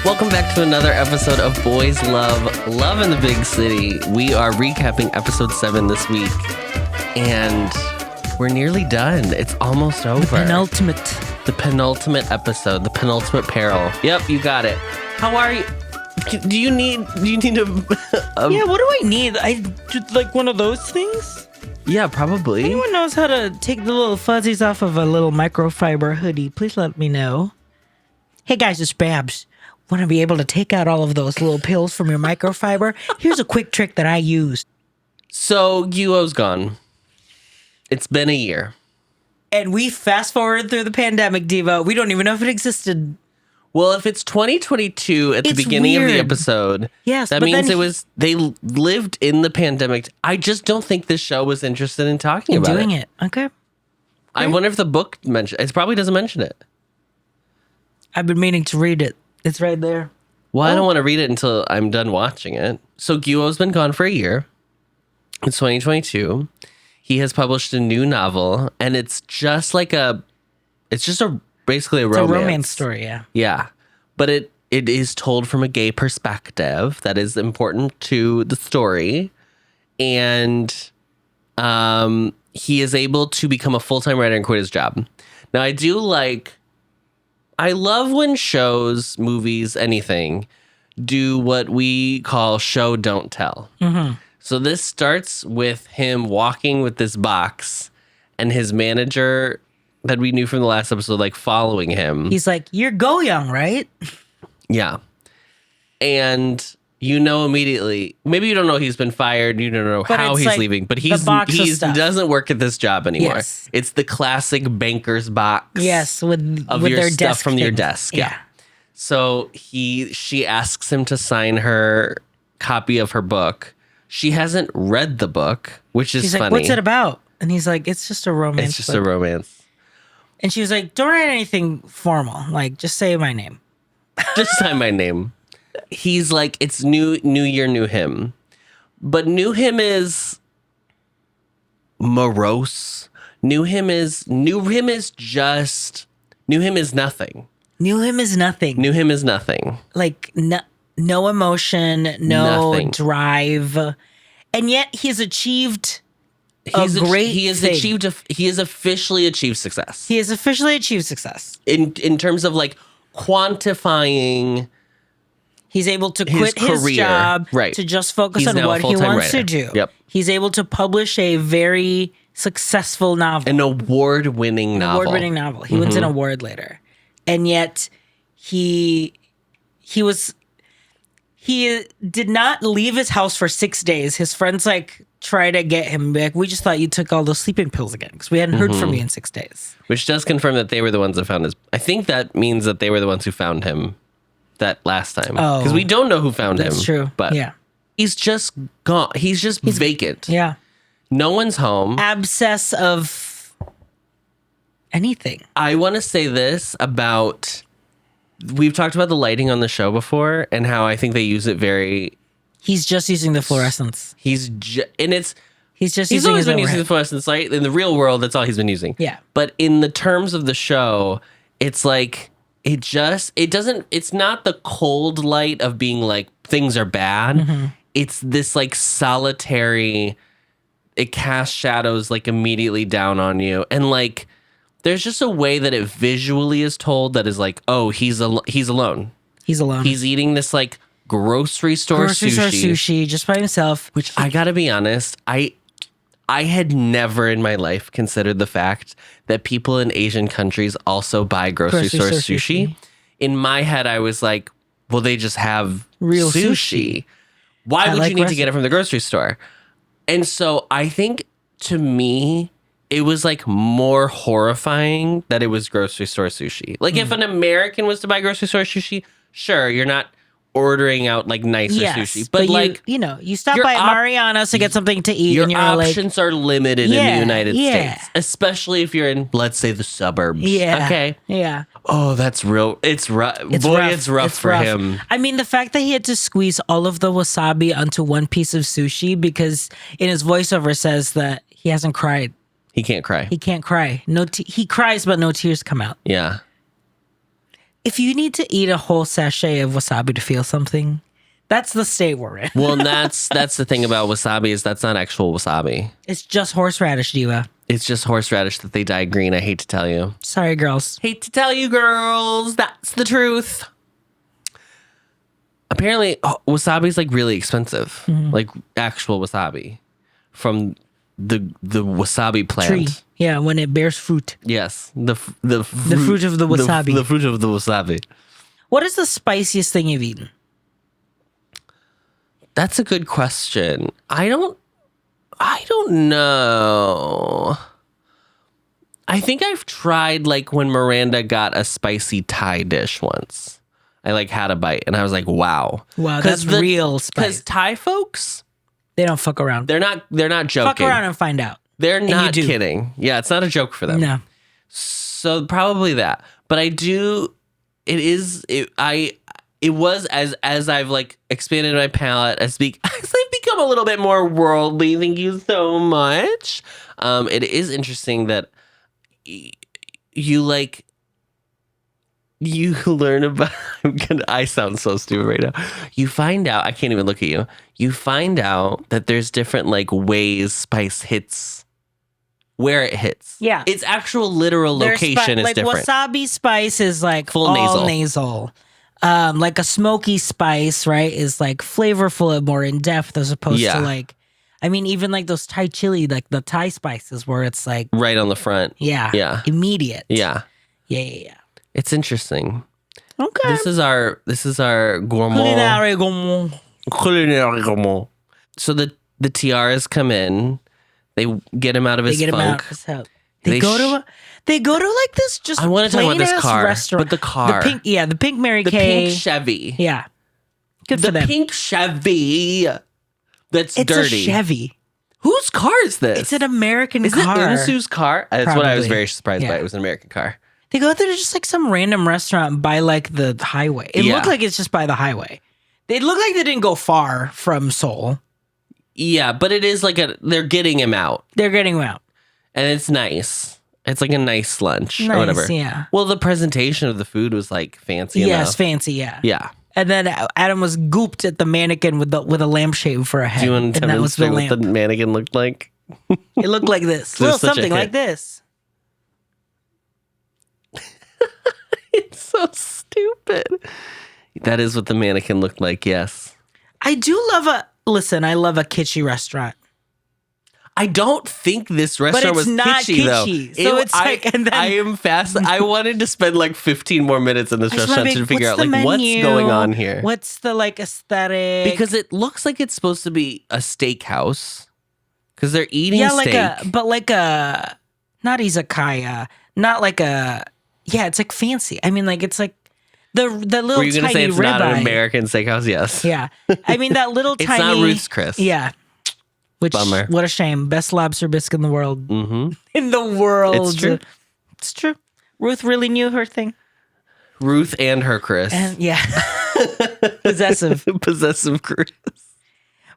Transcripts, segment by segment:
Welcome back to another episode of Boys Love in the Big City. We are recapping episode 7 this week, and we're nearly done. It's almost over. The penultimate episode, the penultimate peril. Yep, you got it. How are you? Do you need a... yeah, what do I need? Like one of those things? Yeah, probably. Anyone knows how to take the little fuzzies off of a little microfiber hoodie? Please let me know. Hey guys, it's Babs. Want to be able to take out all of those little pills from your microfiber? Here's a quick trick that I use. So, Guo's gone. It's been a year. And we fast forward through the pandemic, Diva. We don't even know if it existed. Well, if it's 2022 at the beginning of the episode, yes, that means they lived in the pandemic. I just don't think this show was interested in talking about doing it. Okay. I wonder if the book mentions it. Probably doesn't mention it. I've been meaning to read it. It's right there. Well, I don't want to read it until I'm done watching it. So Guo's been gone for a year. It's 2022. He has published a new novel, and it's just basically a romance. It's a romance story, yeah. Yeah. But it is told from a gay perspective that is important to the story. And he is able to become a full-time writer and quit his job. Now, I love when shows, movies, anything, do what we call show, don't tell. Mm-hmm. So this starts with him walking with this box and his manager that we knew from the last episode, following him. He's like, you're Go Young, right? Yeah. And you know immediately, maybe you don't know he's been fired, you don't know how he's leaving, but he doesn't work at this job anymore. Yes. It's the classic banker's box. Yes, with your their stuff desk from things. your desk. Yeah. So she asks him to sign her copy of her book. She hasn't read the book, which is funny. Like, what's it about? And he's like, it's just a romance. It's just a romance. And she was like, don't write anything formal. Just say my name. Just sign my name. He's like, it's new year, new him. But new him is morose. New him is nothing. New him is nothing. No emotion, no drive. And yet he's achieved He has officially achieved success. He has officially achieved success. In terms of quantifying. He's able to quit his job to just focus on what he wants to do. Yep. He's able to publish a very successful novel. An award-winning novel. He wins an award later. And yet he did not leave his house for 6 days. His friends try to get him back. We just thought you took all those sleeping pills again because we hadn't heard from you in 6 days. Which does confirm that they were the ones that found I think that means that they were the ones who found him that last time. Oh. Because we don't know who found him. That's true. But yeah. He's just gone. He's vacant. Yeah. No one's home. Abscess of anything. I want to say this about... We've talked about the lighting on the show before and how I think they use it very... He's just using the fluorescence. He's always been using the fluorescence light. In the real world, that's all he's been using. Yeah. But in the terms of the show, it's it's not the cold light of being things are bad. Mm-hmm. It's this solitary, it casts shadows immediately down on you. And there's just a way that it visually is told that is he's alone. He's alone. He's eating this grocery store sushi just by himself. Which I gotta be honest, I had never in my life considered the fact that people in Asian countries also buy grocery store sushi. In my head, I was like, well, they just have real sushi. Why would you need to get it from the grocery store? And so I think to me, it was more horrifying that it was grocery store sushi. If an American was to buy grocery store sushi, sure, you're not ordering out nicer sushi, but you stop by Mariano's to get something to eat. Your and you're options are limited in the United States, especially if you're in, let's say, the suburbs. Yeah. Okay. Yeah. Oh, that's real. It's rough. It's rough for him. I mean, the fact that he had to squeeze all of the wasabi onto one piece of sushi because in his voiceover says that he hasn't cried. He can't cry. He can't cry. He cries, but no tears come out. Yeah. if you need to eat a whole sachet of wasabi to feel something, that's the state we're in. Well, and that's the thing about wasabi is that's not actual wasabi. It's just horseradish, Diva. It's just horseradish that they dye green. I hate to tell you. Sorry, girls. Hate to tell you, girls. That's the truth. Apparently, wasabi is like really expensive. Like actual wasabi from the wasabi plant. Tree. Yeah, when it bears fruit. Yes, the fruit of the wasabi. The fruit of the wasabi. What is the spiciest thing you've eaten? That's a good question. I don't know. I think I've tried like when Miranda got a spicy Thai dish once. I like had a bite and I was like, wow. Wow, that's real spice. Because Thai folks, they don't fuck around. they're not joking. Fuck around and find out. They're not kidding. Yeah, it's not a joke for them. No. So probably that. But I do. It was as I've like expanded my palate as I've become a little bit more worldly. Thank you so much. It is interesting that you learn about. I sound so stupid right now. You find out. I can't even look at you. You find out that there's different like ways spice hits. Where it hits. Yeah. Its actual literal location is different. Wasabi spice is like Full all nasal. Like a smoky spice, right, is like flavorful and more in depth as opposed to like, I mean, even like those Thai chili, like the Thai spices where it's like right on the front. Yeah. Immediate. Yeah. Yeah. It's interesting. Okay. This is our gourmand. Culinary gourmand. So the tiaras come in. They get him out of his funk. Him out of his house. They go to like this just I want to talk about this car, restaurant. but the car. The pink Mary the Kay. pink Chevy. Yeah. Good for them. The pink Chevy that's dirty. It's a Chevy. Whose car is this? It's an American car. Is it Yoonsu's car? That's what I was very surprised by. It was an American car. They go there to just like some random restaurant by like the highway. It looked like it's just by the highway. They look like they didn't go far from Seoul. Yeah, but it is like they're getting him out. They're getting him out. And it's nice. It's like a nice lunch or whatever. Yeah. Well, the presentation of the food was like fancy Yes, fancy, yeah. Yeah. And then Adam was gooped at the mannequin with a lampshade for a head. Do you want to demonstrate what the mannequin looked like? It looked like this. Little something like this. It's so stupid. That is what the mannequin looked like, yes. I do love I love a kitschy restaurant. I don't think this restaurant was kitschy, though. So it's like, and then I am fast. I wanted to spend like 15 more minutes in this restaurant to figure out like what's going on here. What's the like aesthetic? Because it looks like it's supposed to be a steakhouse. Because they're eating steak. Not izakaya, not like a, it's like fancy. I mean, like it's like the little Were you going to say it's ribeye. not an American steakhouse? Yes. Yeah. I mean, that little it's tiny. It's not Ruth's Chris. Yeah. Which, bummer. What a shame. Best lobster bisque in the world. Mm-hmm. In the world. It's true. It's true. Ruth really knew her thing. Ruth and her Chris. And, Possessive. Possessive Chris.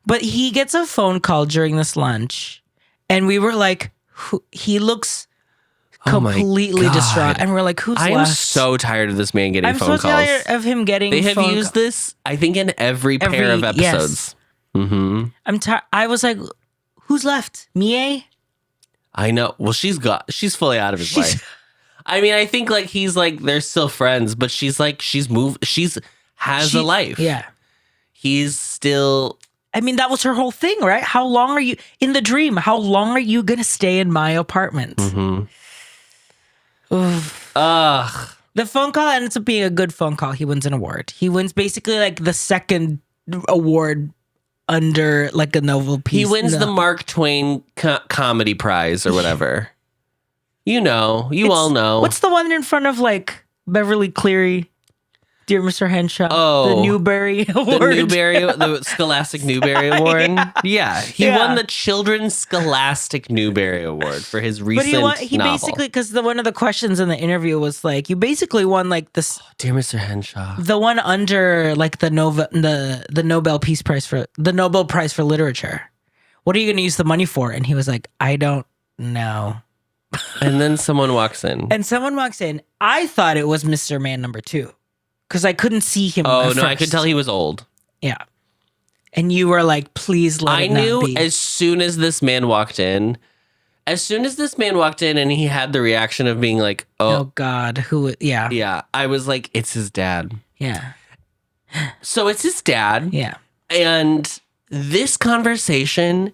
But he gets a phone call during this lunch. And we were like, he looks completely distraught. And we're like, who's left? I'm so tired of this man getting phone calls. I'm so tired of him getting They have used this, I think, in every pair of episodes. Yes. Mm-hmm. I was like, who's left? Mie? I know. Well, she's fully out of his life. I mean, I think like he's like they're still friends, but she's like she's a life. Yeah. He's still. I mean, that was her whole thing, right? How long are you in the dream? How long are you gonna stay in my apartment? Mm-hmm. The phone call ends up being a good phone call. He wins an award. He wins basically like the second award under like a novel piece. He wins the Mark Twain comedy prize or whatever. You all know. What's the one in front of like Beverly Cleary? Dear Mr. Henshaw. Oh. The Newbery Award. The Scholastic Newbery Award. Yeah. He won the Children's Scholastic Newbery Award for his recent novel. He basically, because one of the questions in the interview was like, you basically won like this. Oh, Dear Mr. Henshaw. The one under like the Nobel Peace Prize for the Nobel Prize for Literature. What are you going to use the money for? And he was like, I don't know. And then someone walks in. And someone walks in. I thought it was Mr. Man number 2 because I couldn't see him. Oh, at no, I first. could tell he was old. Yeah. And you were like, please let it not be. I knew as soon as this man walked in, and he had the reaction of being like, Oh God, who? Yeah. yeah, I was like, it's his dad. Yeah. So it's his dad. Yeah. And this conversation,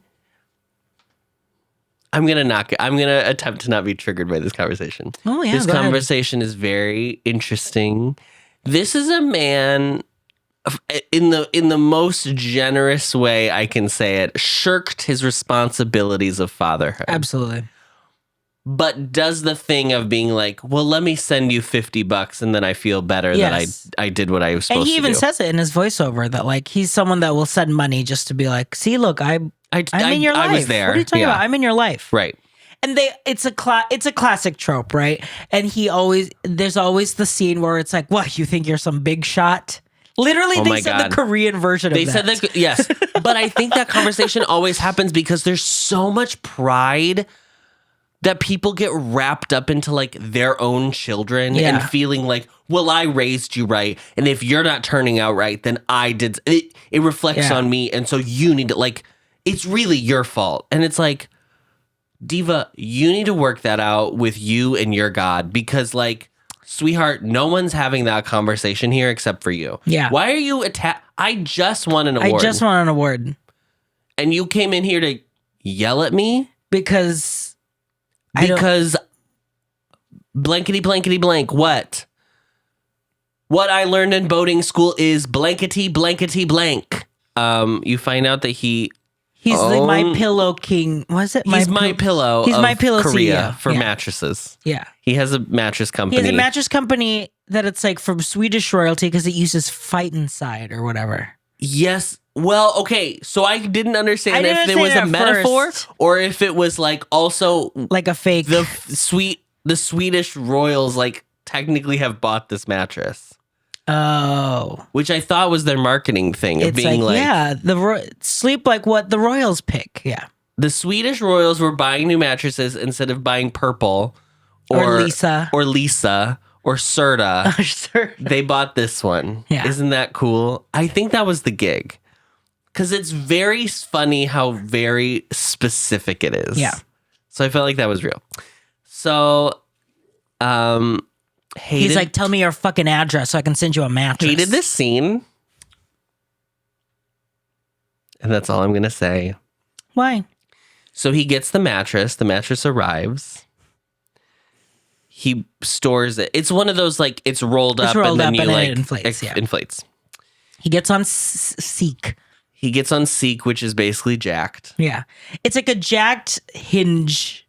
I'm going to attempt to not be triggered by this conversation. Oh yeah. This go ahead. conversation is very interesting. This is a man in the most generous way I can say it, shirked his responsibilities of fatherhood. Absolutely. But does the thing of being like, well, let me send you $50 and then I feel better Yes. that I did what I was supposed to do. And he even says it in his voiceover that like he's someone that will send money just to be like, see, look, I'm in your life. I was there. What are you talking about? I'm in your life. Right. And it's a classic trope, right? And there's always the scene where it's like, what, you think you're some big shot? Literally, Oh they my said God. the Korean version They of said that. that, yes. But I think that conversation always happens because there's so much pride that people get wrapped up into like their own children Yeah. and feeling like, well, I raised you right. And if you're not turning out right, then I did. It reflects Yeah. on me. And so you need to like, it's really your fault. And it's like, Diva, you need to work that out with you and your God because like, sweetheart, no one's having that conversation here except for you. Yeah. Why are you I just won an award. I just want an award And you came in here to yell at me? because Blankety blankety blank. What? What I learned in boating school is blankety blankety blank. You find out that he's the My Pillow King. Was it? My Pillow. He's of My Pillow Korea CEO. for Yeah. mattresses. Yeah. He has a mattress He company. has a mattress company that it's like from Swedish royalty because it uses fight inside or whatever. Yes. Well, okay. So I didn't understand I didn't if it was a understand it at metaphor first. or if it was like also Like a fake. the Swedish royals like technically have bought this mattress, Oh. which I thought was their marketing thing of It's being like yeah, sleep like what the royals pick. Yeah. the Swedish royals were buying new mattresses instead of buying Purple Or Lisa. or Serta. Sure. They bought this one. Yeah. Isn't that cool? I think that was the gig. Because it's very funny how very specific it is. Yeah. So I felt like that was real. So, He's like, tell me your fucking address so I can send you a mattress. hated this scene. And that's all I'm going to say. Why? So he gets the mattress arrives. He stores it. It's one of those like it's rolled up and then you like it inflates. Yeah. inflates. He gets on Seek. He gets on Seek, which is basically jacked. Yeah. It's like a jacked hinge.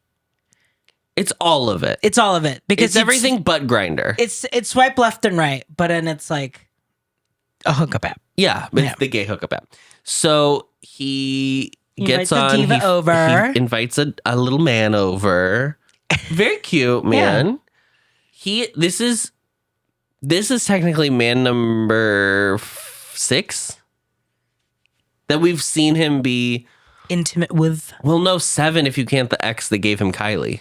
It's all of it. It's all of it. Because It's everything but Grinder. It's swipe left and right, but then it's like a hookup app. Yeah, it's Yeah. the gay hookup app. So he invites gets a on. diva over. He invites a little man over. Very cute man. This is technically man number 6 that we've seen him be Intimate with. Well, no, 7 if you count the ex that gave him Kylie.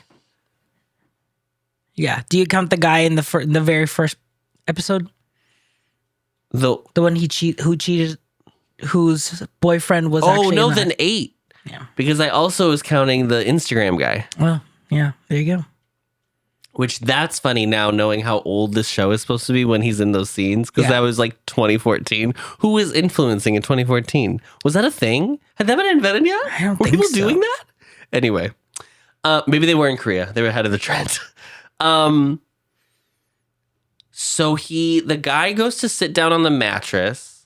Yeah. Do you count the guy in the very first episode? The one who cheated, whose boyfriend was actually in the- then 8. Yeah. Because I also was counting the Instagram guy. Well, yeah, there you go. Which that's funny now, knowing how old this show is supposed to be when he's in those scenes. Because Yeah. that was like 2014. Who was influencing in 2014? Was that a thing? Had that been invented yet? I don't Were think people so. doing that? Anyway, maybe they were in Korea. They were ahead of the trend. So the guy goes to sit down on the mattress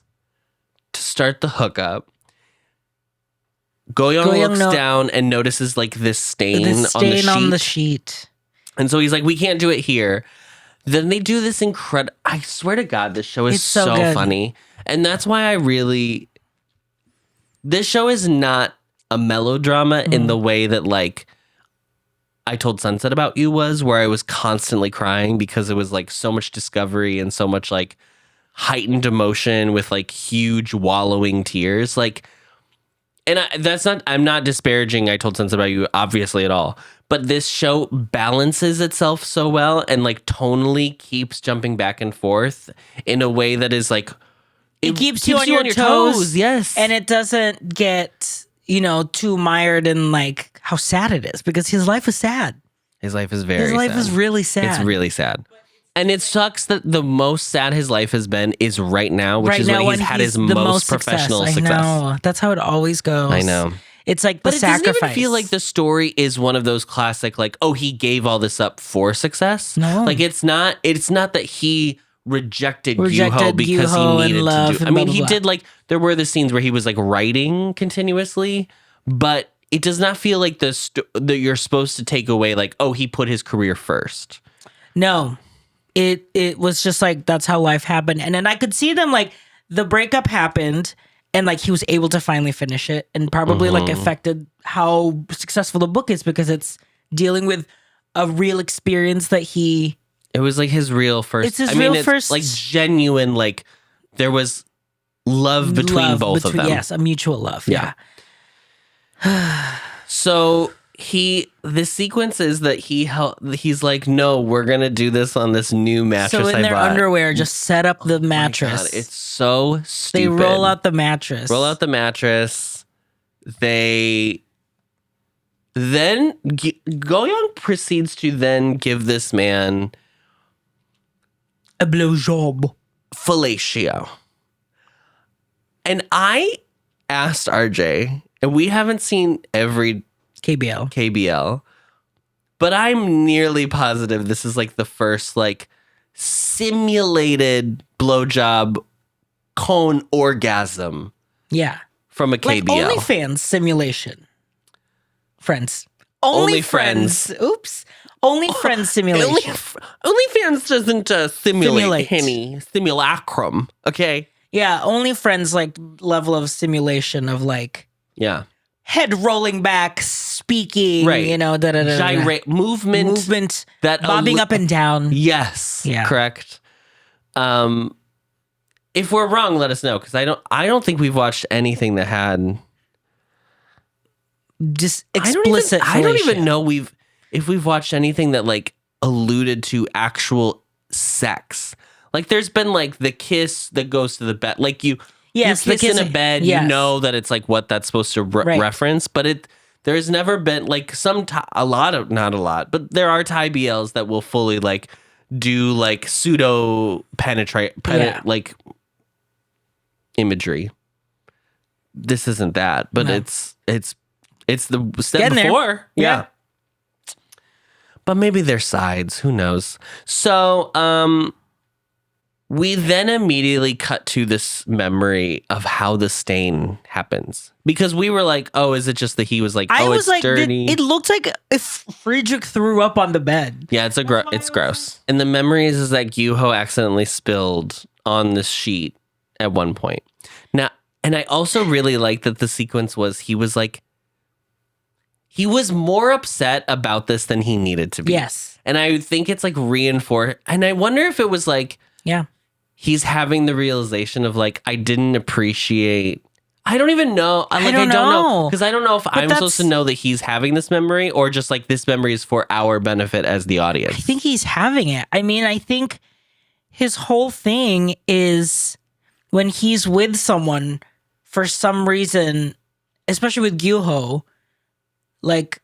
to start the hookup. Goyoung looks down and notices like this stain, on the sheet. And so he's like, we can't do it here. Then they do this incredible... I swear to God, this show is It's so so good. funny. And that's why this show is not a melodrama in the way that like I Told Sunset About You was, where I was constantly crying because it was like so much discovery and so much like heightened emotion with like huge wallowing tears. Like, and I'm not disparaging I Told Sunset About You obviously at all, but this show balances itself so well and like tonally keeps jumping back and forth in a way that is like it keeps you on your toes. Yes. And it doesn't get, you know, too mired in like how sad it is, because his life is sad. His life is very sad. His life is really sad. It's really sad. And it sucks that the most sad his life has been is right now, which is when he's had his most professional success. I know. That's how it always goes. I know. It's like the sacrifice. But it doesn't even feel like the story is one of those classic, like, oh, he gave all this up for success. No. Like, it's not that he rejected Gyuho because he needed to do. I mean, he did, like, there were the scenes where he was, like, writing continuously, but it does not feel like that you're supposed to take away, like, oh, he put his career first. No. It was just like, that's how life happened. And then I could see them, like, the breakup happened and like he was able to finally finish it, and probably like affected how successful the book is, because it's dealing with a real experience that he... It was like his real first... It's his real first... like genuine, like there was love between both of them. Yes, a mutual love. Yeah. So... the sequence is that he's like, no, we're gonna do this on this new mattress. So in their underwear, just set up the mattress. God, it's so stupid. They roll out the mattress. They then Go-young proceeds to then give this man a blowjob, fellatio. And I asked RJ, and we haven't seen every KBL. But I'm nearly positive this is like the first like simulated blowjob cone orgasm. Yeah. From a KBL. Like OnlyFans simulation. Friends. OnlyFriends. Oops. OnlyFriends simulation. OnlyFans doesn't simulate any simulacrum. Okay. Yeah. OnlyFriends like level of simulation of like. Yeah. Head rolling back, speaking, right. You know, gyrate movement that bobbing up and down. Yes, correct. If we're wrong, let us know, because I don't think we've watched anything that had just explicit. I don't even know if we've watched anything that like alluded to actual sex. Like there's been like the kiss that goes to the bed, like you. Yes, you kiss in a bed, you know that it's like what that's supposed to reference, but there's never been like not a lot, but there are Thai BLs that will fully like do like pseudo penetrate like imagery. This isn't that, but it's the step before. Yeah. But maybe there's sides, who knows. So, we then immediately cut to this memory of how the stain happens. Because we were like, oh, is it just that he was like, it's dirty? It looked like if Friedrich threw up on the bed. Yeah, it's gross. And the memory is that Gyuho accidentally spilled on the sheet at one point. Now, and I also really like that the sequence was, he was more upset about this than he needed to be. Yes. And I think it's like reinforced. And I wonder if it was like, he's having the realization of like, I didn't appreciate. I don't even know. I don't know. Because I don't know if I'm supposed to know that he's having this memory, or just like this memory is for our benefit as the audience. I think he's having it. I mean, I think his whole thing is when he's with someone for some reason, especially with Gyuho, like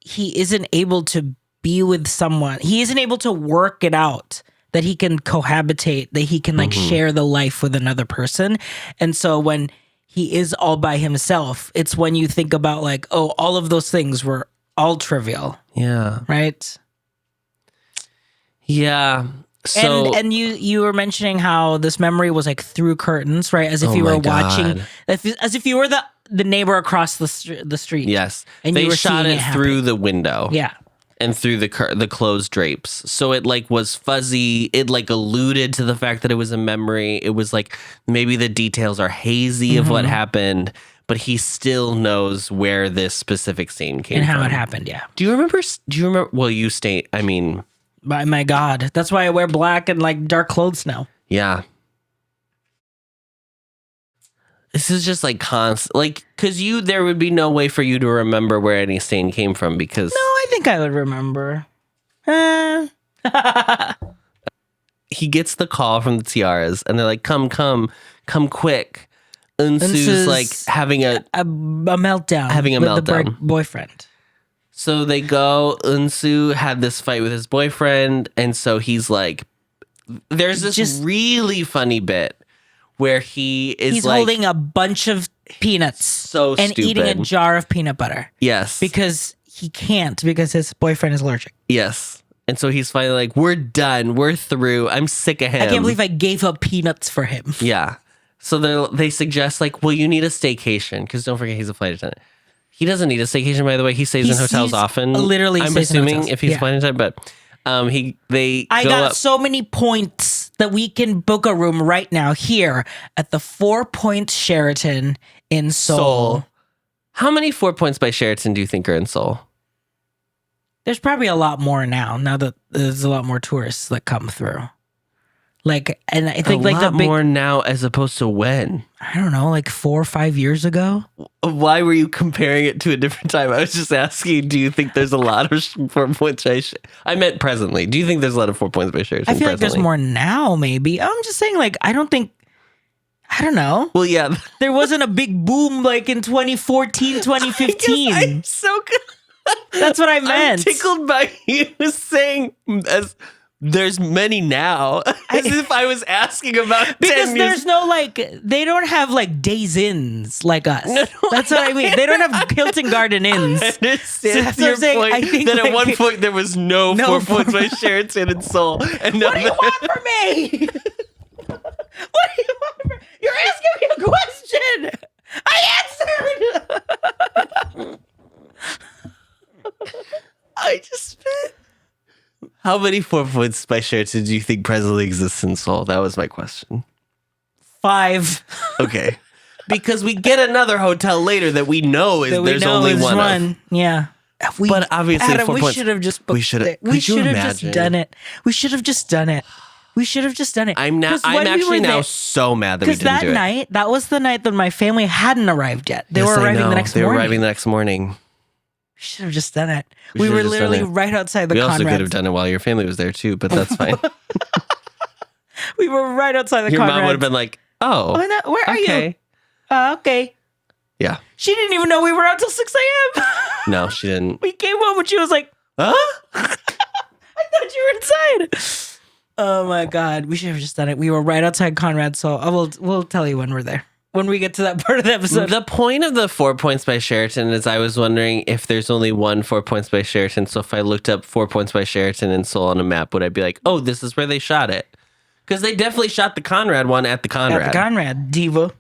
he isn't able to be with someone. He isn't able to work it out that he can cohabitate, that he can like share the life with another person. And so when he is all by himself, it's when you think about like, oh, all of those things were all trivial. Right? Yeah. So and you were mentioning how this memory was like through curtains, right? As if you were watching, as if you were the neighbor across the street. Yes. And they you were shot it through the window. Yeah. And through the closed drapes. So it like was fuzzy. It like alluded to the fact that it was a memory. It was like maybe the details are hazy of what happened, but he still knows where this specific scene came from. And how it happened, yeah. Do you remember? Well, you stay, I mean. My God. That's why I wear black and like dark clothes now. Yeah. This is just like constant, like, because there would be no way for you to remember where any stain came from, because. No, I think I would remember. He gets the call from the tiaras, and they're like, come quick. Unsu's like having a meltdown. Having a with meltdown. The boyfriend. So they go. Unsu had this fight with his boyfriend, and so he's like, there's this really funny bit where he's like, holding a bunch of peanuts so and stupid. eating a jar of peanut butter. Yes. Because he can't, because his boyfriend is allergic. Yes. And so he's finally like, we're done. We're through. I'm sick of him. I can't believe I gave up peanuts for him. Yeah. So they suggest like, well, you need a staycation, because don't forget he's a flight attendant. He doesn't need a staycation, by the way. He stays in hotels often. Literally, I'm stays in assuming hotels. if he's a flight attendant, but I got so many points that we can book a room right now here at the 4 Points Sheraton in Seoul. How many 4 Points by Sheraton do you think are in Seoul? There's probably a lot more now that there's a lot more tourists that come through. Like, and I think like a lot more now as opposed to when? I don't know, like 4 or 5 years ago. Why were you comparing it to a different time? I was just asking, do you think there's a lot of 4 Points by Sheraton? I meant presently. Do you think there's a lot of 4 Points by Sheraton? I feel like there's more now, maybe. I'm just saying, like, I don't know. Well, yeah. There wasn't a big boom like in 2014, 2015. I'm so good. That's what I meant. I'm tickled by you saying as there's many now. As if I was asking about because 10 there's no like they don't have like days inns like us. No, that's what I mean. They don't have Hilton Garden Inns. I understand So your point. I think that like, at one point there was no 4 Points by Sheraton in Seoul. And what do you want from me? What do you want from me? You're asking me a question. I answered. I just meant. How many 4 Points by Sheraton do you think presently exists in Seoul? That was my question. 5. Okay. Because we get another hotel later that we know there's only one of. Yeah. But obviously, Adam, 4 we points. should have just booked We should have. it. We should have just done it. We should have just done it. We should have just done it. I'm actually now so mad that we didn't do it. That was the night that my family hadn't arrived yet. They were arriving the next morning. They were arriving the next morning. We should have just done it. We were literally right outside the Conrad. We also could have done it while your family was there too, but that's fine. We were right outside the Your Conrad. mom would have been like, "Oh, where are you? Okay." Yeah. She didn't even know we were out till 6 a.m. No, she didn't. We came home and she was like, "Huh? I thought you were inside." Oh my God. We should have just done it. We were right outside Conrad, so we'll tell you when we're there. When we get to that part of the episode. The point of the 4 Points by Sheraton is I was wondering if there's only one 4 Points by Sheraton. So if I looked up 4 Points by Sheraton in Seoul on a map, would I be like, oh, this is where they shot it? Because they definitely shot the Conrad one at the Conrad. At the Conrad, diva.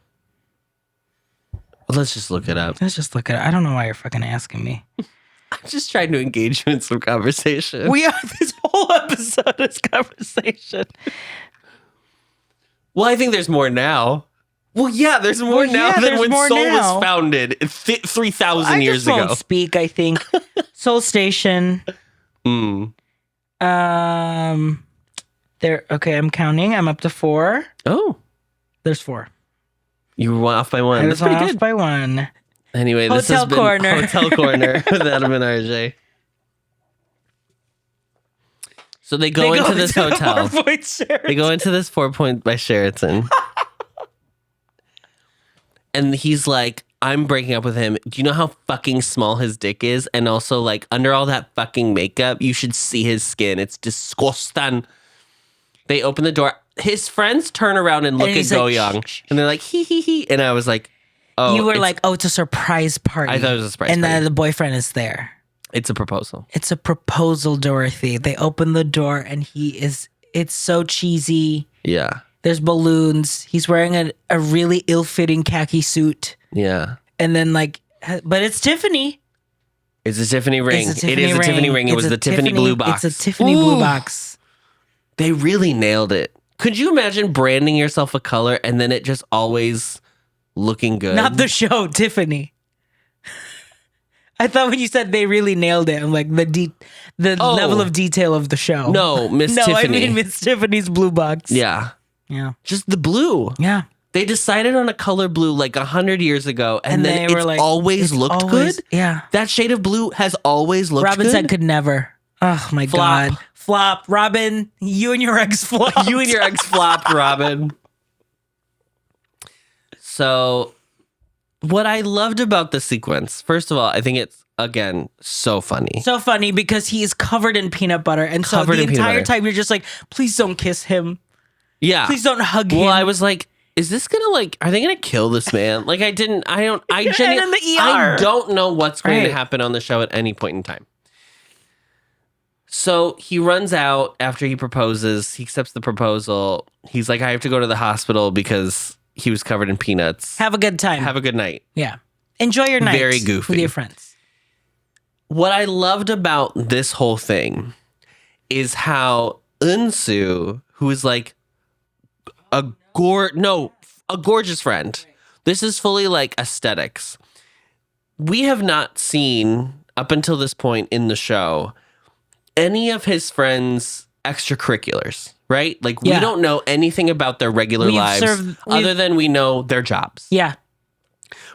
Well, let's just look it up. Let's just look at it. I don't know why you're fucking asking me. I'm just trying to engage you in some conversation. We are this whole episode is conversation. Well, I think there's more now. Well, yeah, there's more now than when Seoul was founded 3,000 years ago. I just won't speak, I think. Seoul Station. There. Okay, I'm counting. I'm up to 4. Oh. There's 4. You were off by 1. That's pretty good. Off by 1. Anyway, this has been Hotel Corner with Adam and RJ. So they go into this hotel. They go into this 4 Point by Sheraton. And he's like, I'm breaking up with him. Do you know how fucking small his dick is? And also, like, under all that fucking makeup, you should see his skin. It's disgusting. They open the door. His friends turn around and look at Go Young. And they're like, hee hee hee. And I was like, oh. You were like, oh, it's a surprise party. I thought it was a surprise party. And then the boyfriend is there. It's a proposal. It's a proposal, Dorothy. They open the door and it's so cheesy. Yeah. There's balloons. He's wearing a really ill-fitting khaki suit. Yeah. And then but it's Tiffany. It's a Tiffany ring. It is a Tiffany ring. It was the Tiffany blue box. It's a Tiffany blue box. They really nailed it. Could you imagine branding yourself a color and then it just always looking good? Not the show, Tiffany. I thought when you said they really nailed it, I'm like the level of detail of the show. No, Miss Tiffany. No, I mean Miss Tiffany's blue box. Yeah. Yeah. Just the blue. Yeah. They decided on a color blue like 100 years ago, and then they were it's like, always looked good. Yeah. That shade of blue has always looked Robin good. said could never. Oh my Flop. God. Flop. Robin, you and your ex flopped. You and your ex flopped, Robin. So, what I loved about the sequence, first of all, I think it's, again, so funny. So funny because he's covered in peanut butter. And so the entire time you're just like, please don't kiss him. Yeah. Please don't hug him. Well, I was like, is this gonna like, are they gonna kill this man? Like, I genuinely, I don't know what's going to happen on the show at any point in time. So he runs out after he proposes. He accepts the proposal. He's like, I have to go to the hospital because he was covered in peanuts. Have a good time. Have a good night. Yeah. Enjoy your night. Very goofy. With your friends. What I loved about this whole thing is how yoonsu, who is like a gorgeous friend. This is fully like aesthetics. We have not seen, up until this point in the show, any of his friends' extracurriculars, right? Like, we don't know anything about their regular lives other than we know their jobs. Yeah.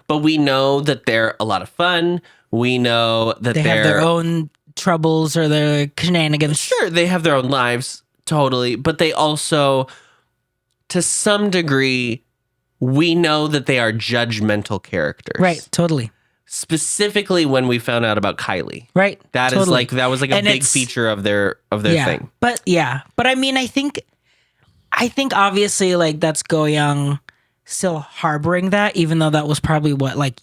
But we know that they're a lot of fun. We know that they have their own troubles or their shenanigans. Sure, they have their own lives, totally. But they also, to some degree, we know that they are judgmental characters. Right, totally. Specifically when we found out about Kylie. Right. That was like a big feature of their thing. But I mean, I think obviously like that's Go Young still harboring that, even though that was probably what, like,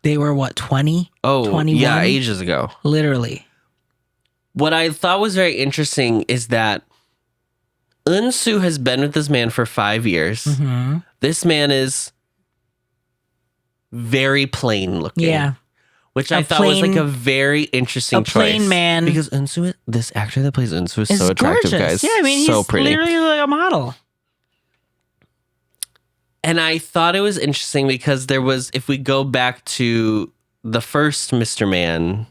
they were what, 20? Oh, 21? Yeah, ages ago. Literally. What I thought was very interesting is that yoonsu has been with this man for 5 years. Mm-hmm. This man is very plain looking. Yeah. Which I thought was like a very interesting choice. A plain man. Because yoonsu, this actor that plays yoonsu is so attractive, gorgeous. guys. Yeah, I mean, so he's pretty. literally like a model. And I thought it was interesting because there was, if we go back to the first Mr. Man,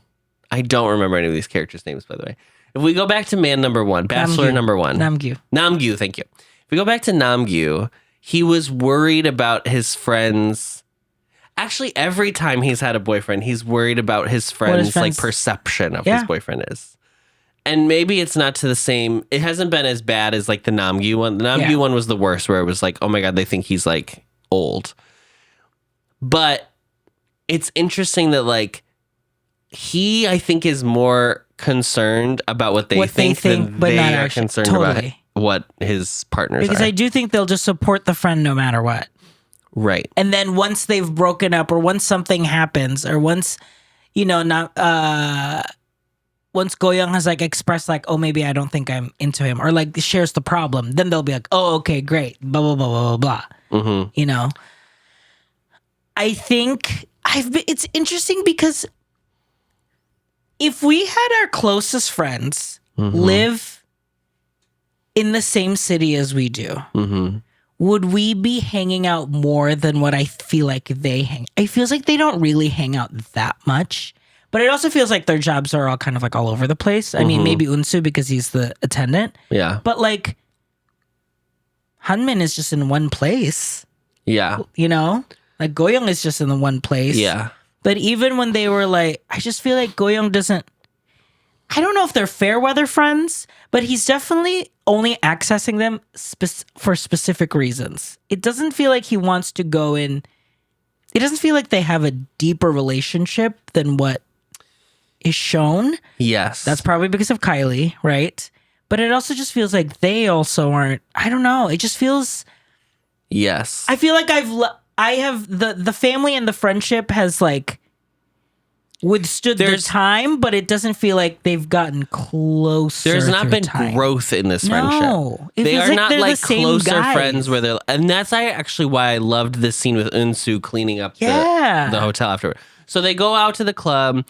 I don't remember any of these characters' names, by the way. If we go back to man number one, bachelor number one. Namgyu, thank you. If we go back to Namgyu, he was worried about his friends. Actually, every time he's had a boyfriend, he's worried about his friends' like perception of his boyfriend is. And maybe it's not to the same, it hasn't been as bad as like the Namgyu one. The Namgyu one was the worst, where it was like, oh my God, they think he's like old. But it's interesting that like he, I think, is more concerned about what they think than they are concerned about what his partners are. Because I do think they'll just support the friend no matter what. Right. And then once they've broken up, or once something happens, or once, once Go Young has like expressed like, oh, maybe I don't think I'm into him, or like shares the problem, then they'll be like, oh, okay, great, blah, blah, blah, blah, blah, blah. Mm-hmm. I think it's interesting because if we had our closest friends live in the same city as we do, would we be hanging out more than what I feel like they hang? It feels like they don't really hang out that much, but it also feels like their jobs are all kind of like all over the place. I mean, maybe yoonsu because he's the attendant. Yeah. But like, Hanmin is just in one place. Yeah. Like Go Young is just in the one place. Yeah. But even when they were like, I just feel like Go Young doesn't, I don't know if they're fair weather friends, but he's definitely only accessing them for specific reasons. It doesn't feel like he wants to go in. It doesn't feel like they have a deeper relationship than what is shown. Yes. That's probably because of Kylie, right? But it also just feels like they also aren't, I don't know. It just feels. Yes. I feel like I have the family and the friendship has like withstood their time, but it doesn't feel like they've gotten closer. There's not been time. Growth in this friendship. They are not like closer guys. friends where they're, and that's actually why I loved this scene with yoonsu cleaning up the hotel afterward. So they go out to the club.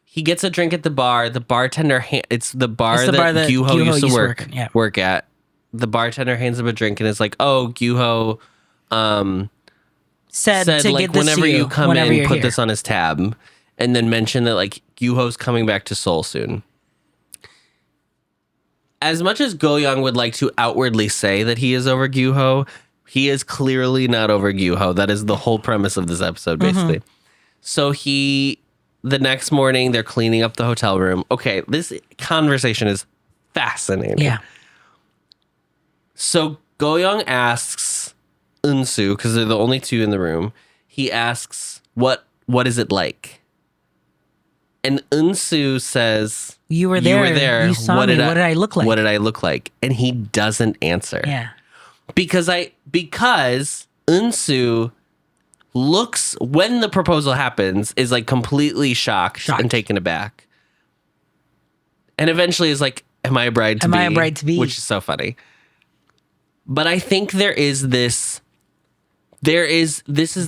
He gets a drink at the bar. The bartender, it's the bar that Gyuho used to work at. The bartender hands him a drink and is like, "Oh, Gyuho said to like, get this whenever you come in, put this on his tab." And then mention that like Gyuho's coming back to Seoul soon. As much as Go Young would like to outwardly say that he is over Gyuho, He is clearly not over Gyuho. That is the whole premise of this episode, basically. So the next morning, they're cleaning up the hotel room. Okay, this conversation is fascinating. Yeah. So Go-young asks Eunsu, because they're the only two in the room, he asks, what is it like? And Eunsu says, You were there. You saw me. What did I look like? What did I look like? And he doesn't answer. Yeah. Because Eunsu looks, when the proposal happens, is like completely shocked and taken aback. And eventually is like, am I a bride to be? Am I a bride to be? Which is so funny. But I think this is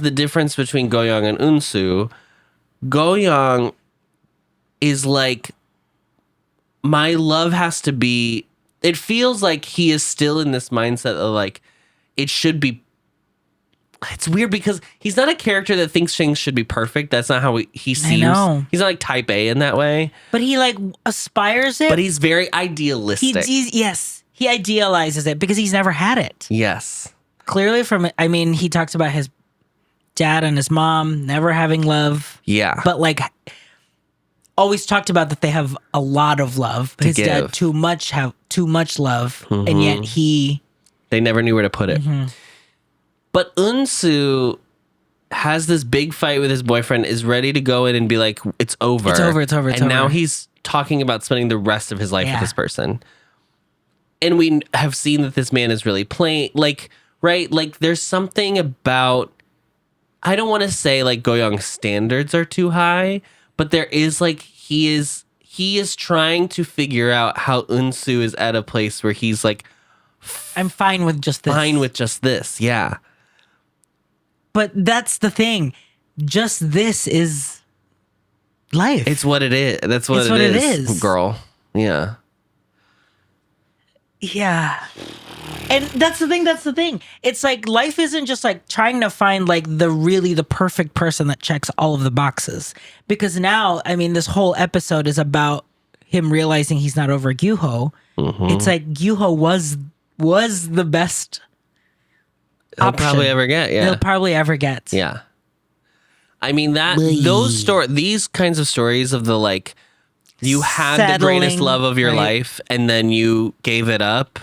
the difference between Go-young and Eunsu. Go-young is like, my love has to be, it feels like he is still in this mindset of like, it should be, it's weird because he's not a character that thinks things should be perfect. That's not how he seems. I know. He's not like type A in that way. But he like aspires it. But he's very idealistic. Yes. He idealizes it because he's never had it. Yes. Clearly he talks about his dad and his mom never having love. Yeah. But like always talked about that they have a lot of love. His dad too much love. And yet they never knew where to put it. But Eunsu has this big fight with his boyfriend, is ready to go in and be like, it's over. It's now he's talking about spending the rest of his life with this person. And we have seen that this man is really playing, like, right? Like, there's something about, I don't want to say like Go-young's standards are too high, but there is like, he is trying to figure out how Eunsu is at a place where he's like, I'm fine with just this. Yeah. But that's the thing. Just this is life. It's what it is. That's what it is, girl. Yeah. Yeah. And that's the thing. It's like life isn't just like trying to find like the perfect person that checks all of the boxes. Because now, I mean, this whole episode is about him realizing he's not over Gyuho. It's like Gyuho was the best he'll probably ever get. Yeah. He'll probably ever get. Yeah. I mean, these kinds of stories of the like, you had the greatest love of your life and then you gave it up.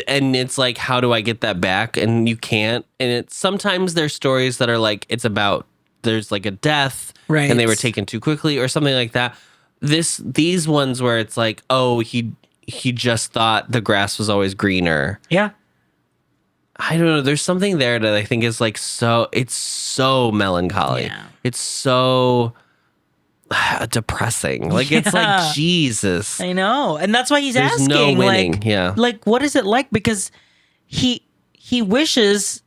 And it's like, how do I get that back? And you can't. And it's sometimes there's stories that are like, it's about, there's like a death and they were taken too quickly or something like that. These ones where it's like, oh, he just thought the grass was always greener. Yeah. I don't know. There's something there that I think is like it's so melancholy. Yeah. It's so depressing. Like, it's like, Jesus. I know. And that's why he's There's asking. no winning. Like, what is it like? Because he wants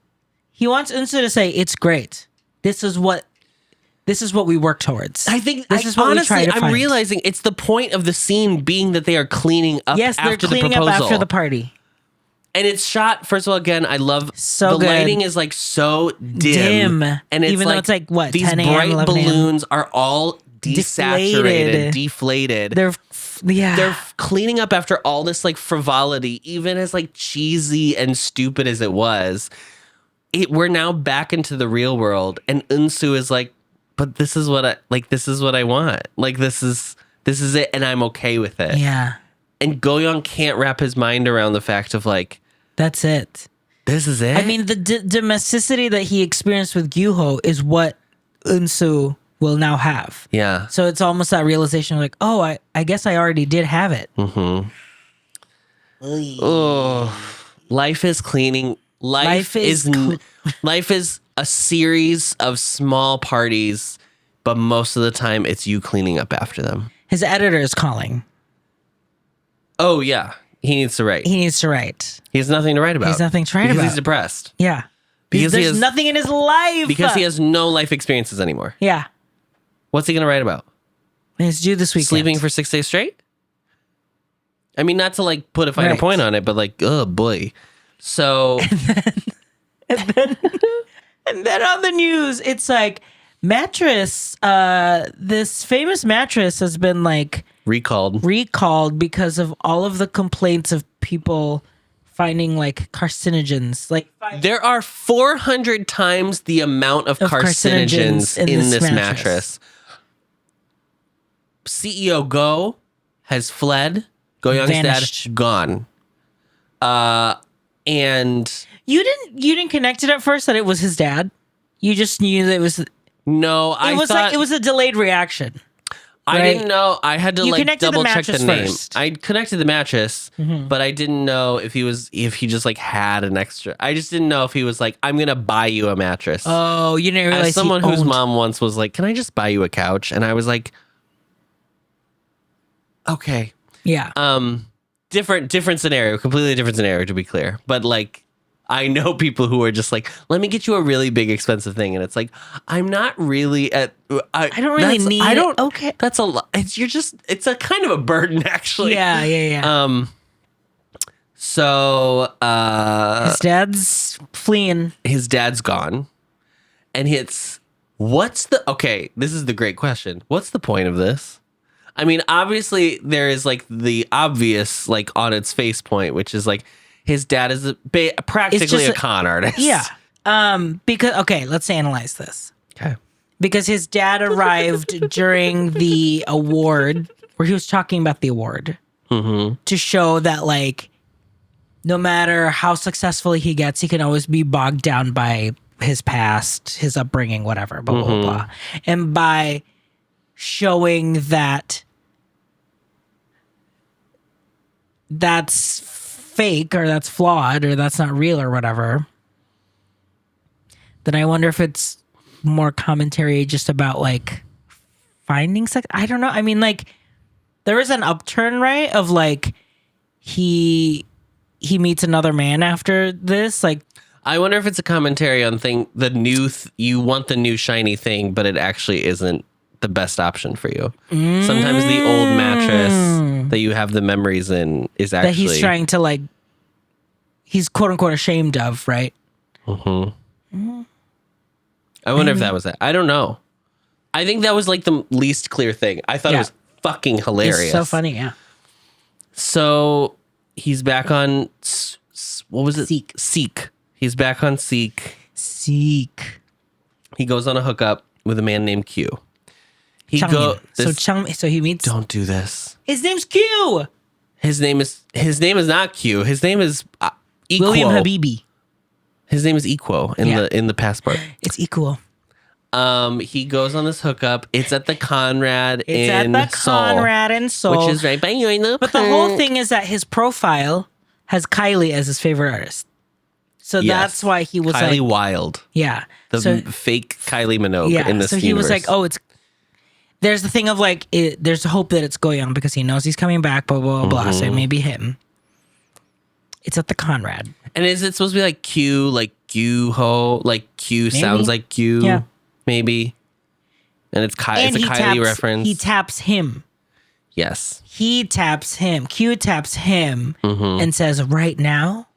Eunsu to say, it's great. This is what we work towards. I think this is what we try to find. I'm realizing it's the point of the scene being that they are cleaning up Yes, after they're cleaning the proposal. up after the party. And it's shot, first of all, again, I love so the good. Lighting is like so dim. And it's even like, though it's like what, these 10 a.m., bright 11 a.m. balloons are all desaturated, deflated. They're cleaning up after all this like frivolity, even as like cheesy and stupid as it was. We're now back into the real world, and Eunsu is like, but this is what I want. Like, this is it, and I'm okay with it. Yeah. And Go-young can't wrap his mind around the fact of like, that's it. This is it. I mean, the domesticity that he experienced with Gyuho is what Eunsu will now have. Yeah. So it's almost that realization of like, oh, I guess I already did have it. Oh, life is cleaning. Life is a series of small parties, but most of the time it's you cleaning up after them. His editor is calling. Oh, yeah. He needs to write. He has nothing to write about. Because he's depressed. Yeah. Because there's nothing in his life. Because he has no life experiences anymore. Yeah. What's he going to write about? It's due this weekend. Sleeping for 6 days straight? I mean, not to like put a finer point on it, but like, oh boy. So. and then on the news, it's like, mattress, this famous mattress has been like recalled because of all of the complaints of people finding like carcinogens. Like There are 400 times the amount of carcinogens in this mattress. CEO Go has fled. Go Young's Vanished. dad gone. And you didn't connect it at first that it was his dad. You just knew that it was. no, I was thought like it was a delayed reaction. I right? didn't know. I had to You like connected the double check the mattress name. first. I connected the mattress, but I didn't know if he just like had an extra. I just didn't know if he was like, I'm gonna buy you a mattress. Oh, you didn't realize As someone he whose owned- mom once was like, can I just buy you a couch? And I was like, okay. Yeah. Different scenario, completely different scenario to be clear. But like, I know people who are just like, let me get you a really big expensive thing, and it's like, I'm not really at. I don't really need I don't. it. Okay. That's a lot. It's a kind of a burden actually. Yeah. So His dad's fleeing. his dad's gone, and okay, this is the great question. What's the point of this? I mean, obviously there is like the obvious, like on its face point, which is like his dad is practically a con artist. Yeah. Because okay, let's analyze this. Okay. Because his dad arrived during the award where he was talking about the award to show that like no matter how successful he gets, he can always be bogged down by his past, his upbringing, whatever, blah, blah, blah. And by showing that that's fake or that's flawed or that's not real or whatever, then I wonder if it's more commentary just about like finding sex. I don't know. I mean, like there is an upturn, right? Of like he meets another man after this. Like I wonder if it's a commentary on you want the new shiny thing, but it actually isn't the best option for you. Sometimes the old mattress that you have the memories in is actually that he's trying to like, he's quote unquote ashamed of, right? I wonder if that was it. I don't know. I think that was like the least clear thing. I thought it was fucking hilarious. It's so funny, yeah. So he's back on what was it? Seek. Seek. He's back on Seek. Seek. He goes on a hookup with a man named Q. So he meets. Don't do this. His name's Q. His name is not Q. His name is Equo. William Habibi. His name is Equo in the passport. It's equal. He goes on this hookup. It's at the Conrad It's in at the Seoul, Conrad in Seoul, which is right by you. But the whole thing is that his profile has Kylie as his favorite artist. So that's why he was Kylie like, Wild. Yeah. The fake Kylie Minogue in this so he universe. was like, oh, there's the thing of like, there's hope that it's Go Young because he knows he's coming back, blah, blah, blah. So it may be him. It's at the Conrad. And is it supposed to be like Q, like Q ho, like Q Maybe. sounds like Q? Yeah. Maybe. And it's And it's a Kylie reference. He taps him. Yes. He taps him. Q taps him and says, right now.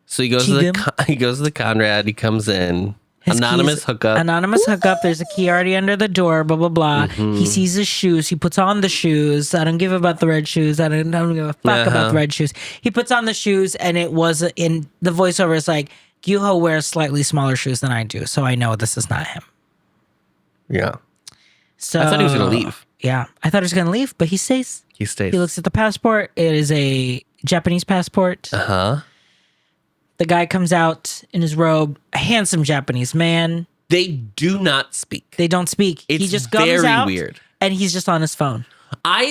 So he goes to the Conrad. He comes in. Anonymous hookup. There's a key already under the door. Blah blah blah. He sees his shoes. He puts on the shoes. I don't give about the red shoes. I don't give a fuck about the red shoes. He puts on the shoes, and it was in the voiceover. It's like Gyuho wears slightly smaller shoes than I do, so I know this is not him. Yeah. So I thought he was gonna leave. Yeah, I thought he was gonna leave, but he stays. He stays. He looks at the passport. It is a Japanese passport. The guy comes out in his robe, a handsome Japanese man. They do not speak. They don't speak. It's he just comes very out weird. And he's just on his phone.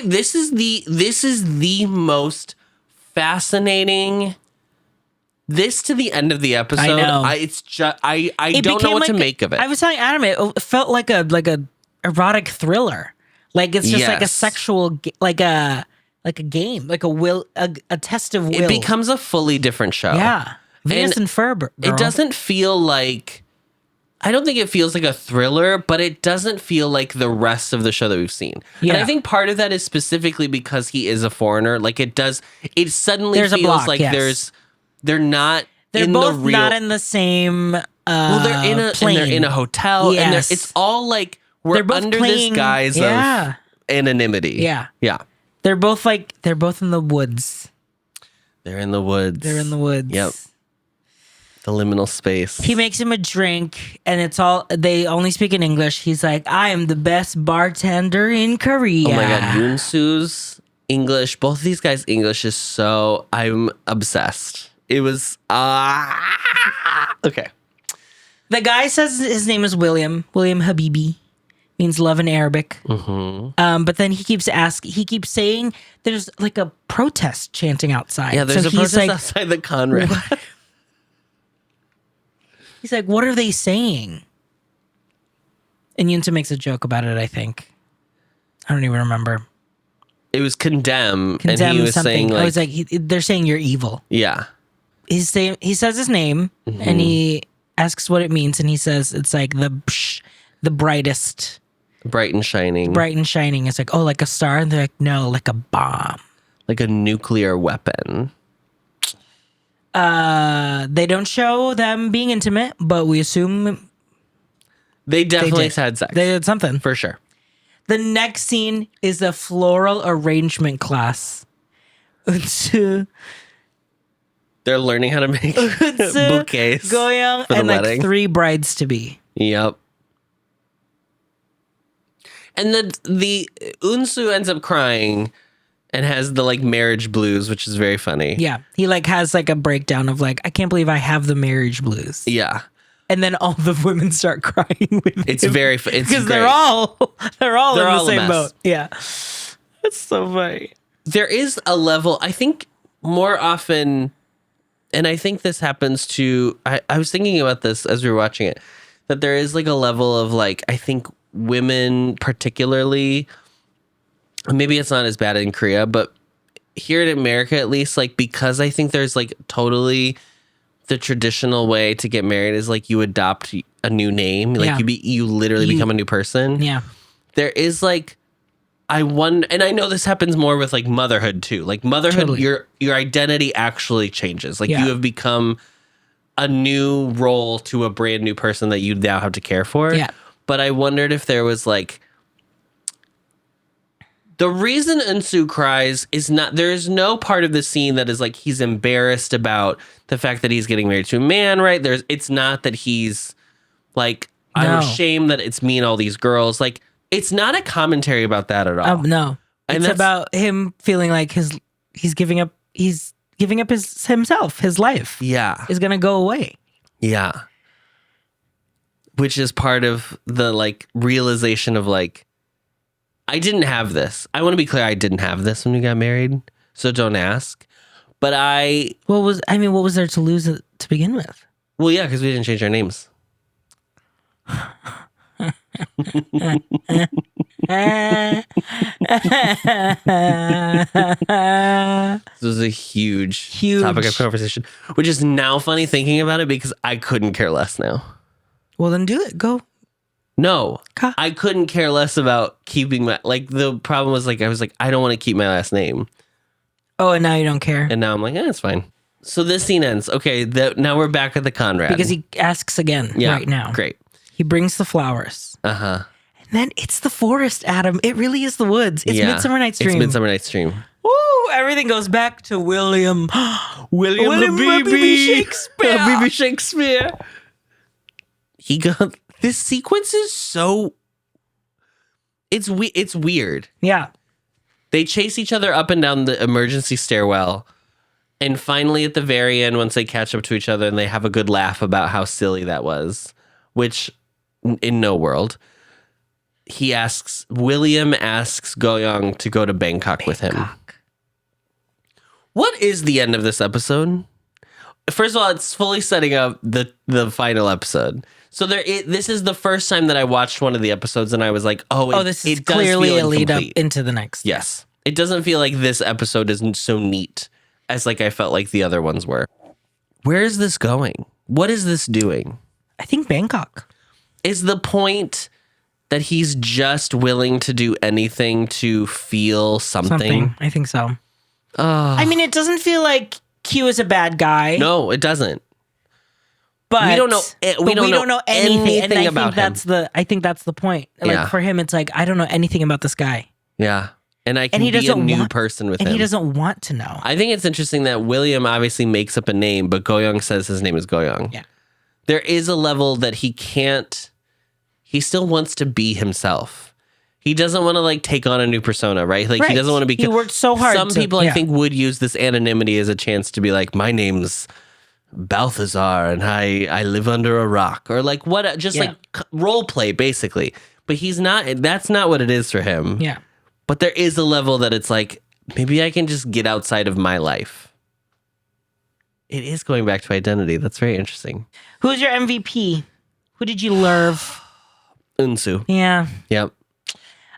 This is the most fascinating. This to the end of the episode. I know. I don't know what to make of it. I was telling Adam, it felt like a erotic thriller. Like it's just like a sexual, like a game, like a test of will. It becomes a fully different show. Yeah. Venus and Ferber. It doesn't feel like, I don't think it feels like a thriller, but it doesn't feel like the rest of the show that we've seen. Yeah. And I think part of that is specifically because he is a foreigner. Like it suddenly There's feels a block, like yes. they're not They're in both the real. not in the same well, they're in a plane. and they're in a hotel, and Yes. it's all like we're They're both under playing- this guise of anonymity. Yeah. Yeah. They're both in the woods. They're in the woods. Yep. The liminal space. He makes him a drink, and they only speak in English. He's like, I am the best bartender in Korea. Oh my God, Yoonsu's English, both of these guys' English is so, I'm obsessed. It was, okay. The guy says his name is William Habibi, means love in Arabic. Mm-hmm. But then he keeps saying there's like a protest chanting outside. Yeah, there's a protest outside the Conrad. What? He's like, what are they saying? And Yoonsu makes a joke about it, I think. I don't even remember. It was condemn and he was something. saying like... I was like, they're saying you're evil. Yeah. He says his name, and he asks what it means, and he says it's like the brightest. Bright and shining. Bright and shining. It's like, oh, like a star? And they're like, no, like a bomb. Like a nuclear weapon. They don't show them being intimate, but we assume they definitely had sex. They did something. For sure. The next scene is the floral arrangement class. They're learning how to make bouquets. Goyoung and wedding. Like 3 brides to be. Yep. And the Yoonsu ends up crying and has the like marriage blues, which is very funny. Yeah. He like has like a breakdown of like, I can't believe I have the marriage blues. Yeah. And then all the women start crying with It's him. very it's because great. they're all in the same a mess. boat. Yeah. It's so funny. There is a level, I think more often, and I think this happens to, I was thinking about this as we were watching it, that there is like a level of like, I think women particularly, maybe it's not as bad in Korea, but here in America at least, like because I think there's like totally the traditional way to get married is like you adopt a new name, like you literally become a new person. Yeah. There is like, I wonder, and I know this happens more with like motherhood too. Like motherhood, Totally. your identity actually changes. Like you have become a new role to a brand new person that you now have to care for. Yeah. But I wondered if there was like, the reason Yoonsu cries is not, there is no part of the scene that is like he's embarrassed about the fact that he's getting married to a man, right? It's not that he's like, I'm ashamed that it's me and all these girls. Like, it's not a commentary about that at all. No. And it's about him feeling like he's giving up himself, his life. Yeah. Is gonna go away. Yeah. Which is part of the like realization of like, I didn't have this. I want to be clear, I didn't have this when we got married. So don't ask. But what was there to lose to begin with? Well, yeah, because we didn't change our names. This was a huge topic of conversation, which is now funny thinking about it because I couldn't care less now. Well, then do it. Go. No, I couldn't care less about keeping the problem was like, I was like, I don't want to keep my last name. Oh, and now you don't care. And now I'm like, it's fine. So this scene ends. Okay, now we're back at the Conrad. Because he asks again right now. Great. He brings the flowers. Uh-huh. And then it's the forest, Adam. It really is the woods. It's Midsummer Night's Dream. It's Midsummer Night's Dream. Woo! Everything goes back to William Habibi Shakespeare. Habibi Shakespeare. This sequence is so... It's weird. Yeah. They chase each other up and down the emergency stairwell. And finally, at the very end, once they catch up to each other and they have a good laugh about how silly that was, which in no world, William asks Goyoung to go to Bangkok with him. What is the end of this episode? First of all, it's fully setting up the final episode. So this is the first time that I watched one of the episodes and I was like, this is clearly a lead up into the next. Yes. It doesn't feel like this episode isn't so neat as like I felt like the other ones were. Where is this going? What is this doing? I think Bangkok. Is the point that he's just willing to do anything to feel something? I think so. I mean, it doesn't feel like Q is a bad guy. No, it doesn't. But we don't know. We don't know anything about him. I think that's the point. Like for him, it's like I don't know anything about this guy. Yeah, And I can he be a doesn't new want- person with And him. he doesn't want to know. I think it's interesting that William obviously makes up a name, but Go-young says his name is Go-young. Yeah. There is a level that he still wants to be himself. He doesn't want to like take on a new persona, right? Like he doesn't want to be. He worked so hard. Some people I think would use this anonymity as a chance to be like, my name's Balthazar and I live under a rock, or like what, just like role play basically. But he's not, that's not what it is for him. Yeah. But there is a level that it's like, maybe I can just get outside of my life. It is going back to identity. That's very interesting. Who's your MVP? Who did you love? Yoonsu. Yeah. Yep.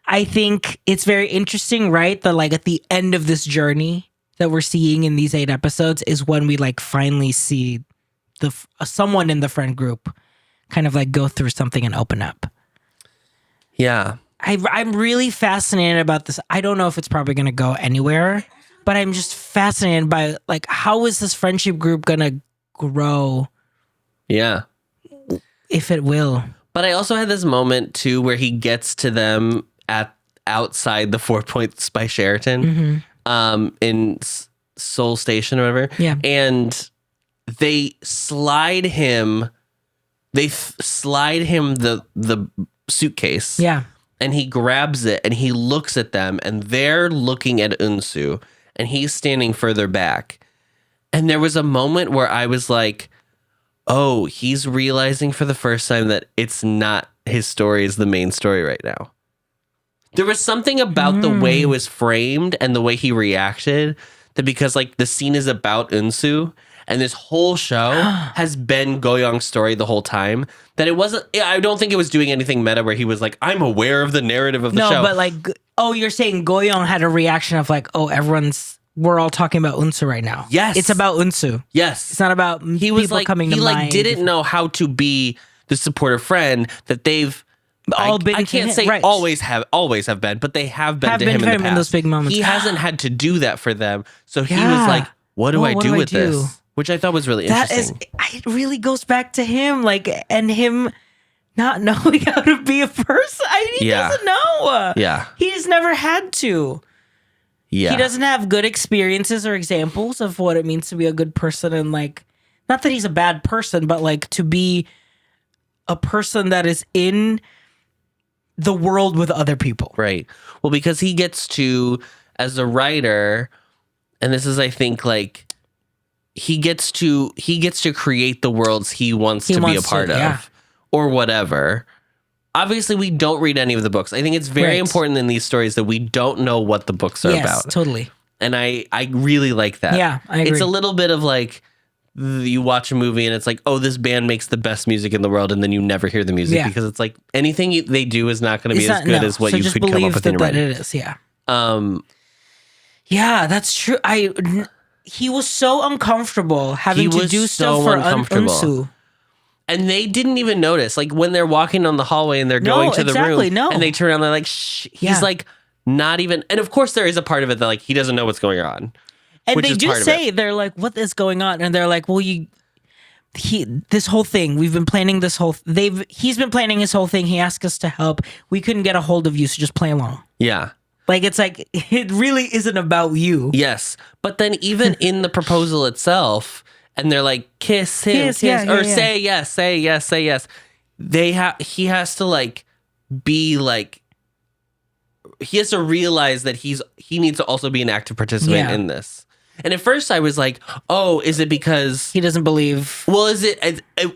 I think it's very interesting, right? That like at the end of this journey that we're seeing in these 8 episodes is when we like finally see someone in the friend group kind of like go through something and open up. Yeah. I'm really fascinated about this. I don't know if it's probably going to go anywhere, but I'm just fascinated by like, how is this friendship group going to grow? Yeah. If it will. But I also had this moment too where he gets to them at outside the 4 Points by Sheraton, in Seoul Station or whatever. Yeah. And they slide him the suitcase. Yeah. And he grabs it and he looks at them and they're looking at Yoonsu and he's standing further back. And there was a moment where I was like, oh, he's realizing for the first time that it's not his story is the main story right now. There was something about the way it was framed and the way he reacted that because like the scene is about Yoonsu and this whole show has been Go-young's story the whole time, that it wasn't, I don't think it was doing anything meta where he was like, I'm aware of the narrative of the show. No, but like, oh, you're saying Go-young had a reaction of like, oh, we're all talking about Yoonsu right now. Yes. It's about Yoonsu. Yes. It's not about he was people like, coming to he like mind. didn't know how to be the supportive friend that they've all been I to can't him, say right. always have been, but they have been to him in the past. In those big moments. He hasn't had to do that for them. So he was like, what do I do with this? Which I thought was really interesting. It really goes back to him, like, and him not knowing how to be a person. He doesn't know. Yeah. He just never had to. Yeah. He doesn't have good experiences or examples of what it means to be a good person, and like, not that he's a bad person, but like to be a person that is in the world with other people. Right. Well, because he gets to, as a writer, and this is, I think, like, he gets to create the worlds he wants to be a part of, or whatever. Obviously, we don't read any of the books. I think it's very important in these stories that we don't know what the books are about. Totally. And I really like that. Yeah, I agree. It's a little bit of like, you watch a movie and it's like, oh, this band makes the best music in the world, and then you never hear the music because it's like anything they do is not going to be as good as what you could come up with in your mind. It is, yeah. Yeah, that's true. He was so uncomfortable having to do stuff for Yoonsu. And they didn't even notice. Like when they're walking on the hallway and they're going to the room and they turn around, they're like, shh. He's like, not even. And of course, there is a part of it that like he doesn't know what's going on. And they do say, they're like, what is going on? And they're like, well, this whole thing, we've been planning this whole, he's been planning his whole thing. He asked us to help. We couldn't get a hold of you, so just play along. Yeah. Like, it's like, it really isn't about you. Yes. But then even in the proposal itself, and they're like, kiss him, kiss, say yes, say yes, say yes. He has to like, be like, he has to realize that he needs to also be an active participant in this. And at first I was like, oh, is it because he doesn't believe? Well,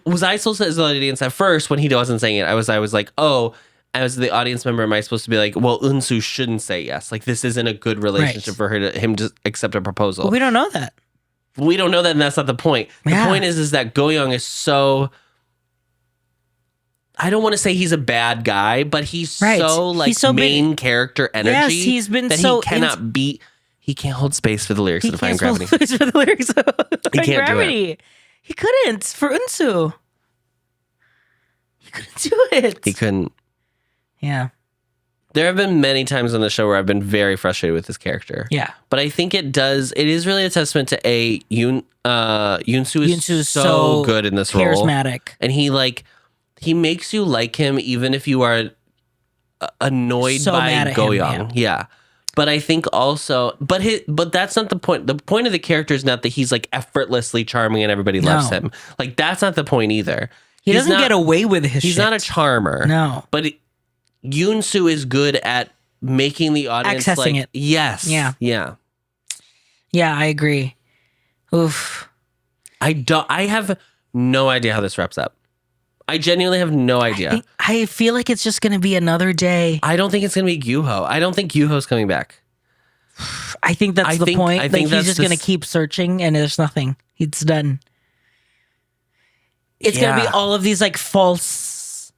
was I supposed to, as the audience at first, when he wasn't saying it, I was like, oh, as the audience member, am I supposed to be like, well, Yoonsu shouldn't say yes. Like, this isn't a good relationship for him to accept a proposal. But we don't know that. We don't know that, and that's not the point. The point is that Go-young is so, I don't want to say he's a bad guy, but he's so like main character energy. Yes, he's been that so he cannot be. He can't hold space for the lyrics of Defying Gravity. For the lyrics of He can't Gravity. do it. He couldn't for Yoonsu. He couldn't do it. He couldn't. Yeah. There have been many times on the show where I've been very frustrated with this character. Yeah. But I think it is really a testament to Yoonsu is so good in this role. Charismatic. And he makes you like him even if you are annoyed by Go-young. Yeah. But I think also, but that's not the point. The point of the character is not that he's like effortlessly charming and everybody loves him. Like that's not the point either. He doesn't get away with his shit. He's not a charmer. No. But Yoonsu is good at making the audience accessing it. Yes. Yeah. Yeah. Yeah, I agree. Oof. I have no idea how this wraps up. I genuinely have no idea. I feel like it's just going to be another day. I don't think it's going to be Yuho. I don't think Yuho's coming back. I think that's the point. I think he's just going to keep searching and there's nothing. It's done. It's going to be all of these like false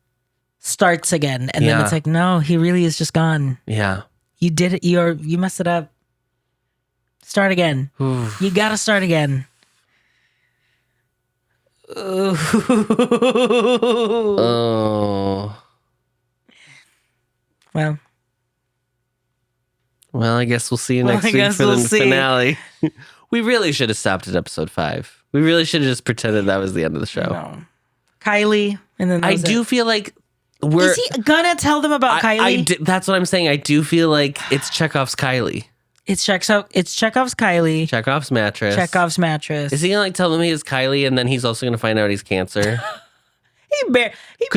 starts again. And then it's like, no, he really is just gone. Yeah. You did it. You messed it up. Start again. You got to start again. Oh. Well, I guess we'll see you next week for the finale. We really should have stopped at episode 5. We really should have just pretended that was the end of the show. No. Kylie, and then I do feel like is he gonna tell them about Kylie? That's what I'm saying. I do feel like it's Chekhov's Kylie. It's Chekhov's Kylie. Chekhov's mattress. Chekhov's mattress. Is he gonna like tell them he's Kylie and then he's also gonna find out he's cancer? he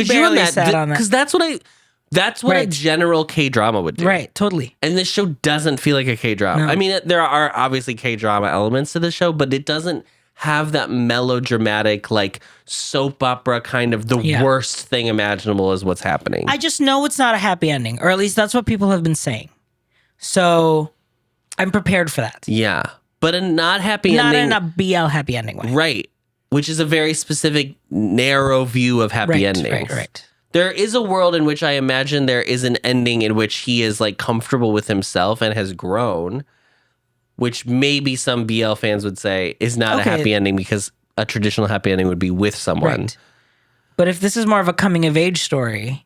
barely sat on that. Because that's what a general K-drama would do. Right, totally. And this show doesn't feel like a K-drama. No. I mean, there are obviously K-drama elements to the show, but it doesn't have that melodramatic, like soap opera kind of the worst thing imaginable is what's happening. I just know it's not a happy ending, or at least that's what people have been saying. So I'm prepared for that. Yeah. But a not happy ending. Not in a BL happy ending way. Right. Which is a very specific, narrow view of happy endings. Right. There is a world in which I imagine there is an ending in which he is like comfortable with himself and has grown, which maybe some BL fans would say is not a happy ending because a traditional happy ending would be with someone. Right. But if this is more of a coming of age story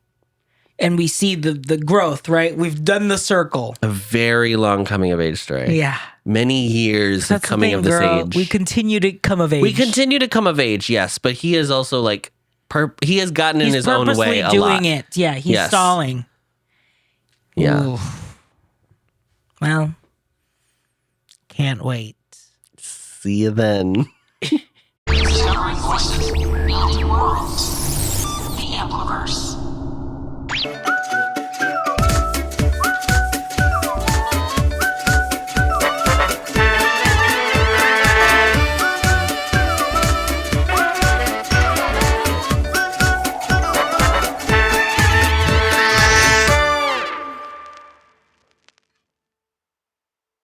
and we see the growth, right? We've done the circle. A very long coming of age story. Yeah. Many years of coming of this age. We continue to come of age. We continue to come of age, yes, but he is also like he has gotten in his own way a lot. He's purposely doing it. Yeah, he's stalling. Yeah. Ooh. Well, can't wait. See you then.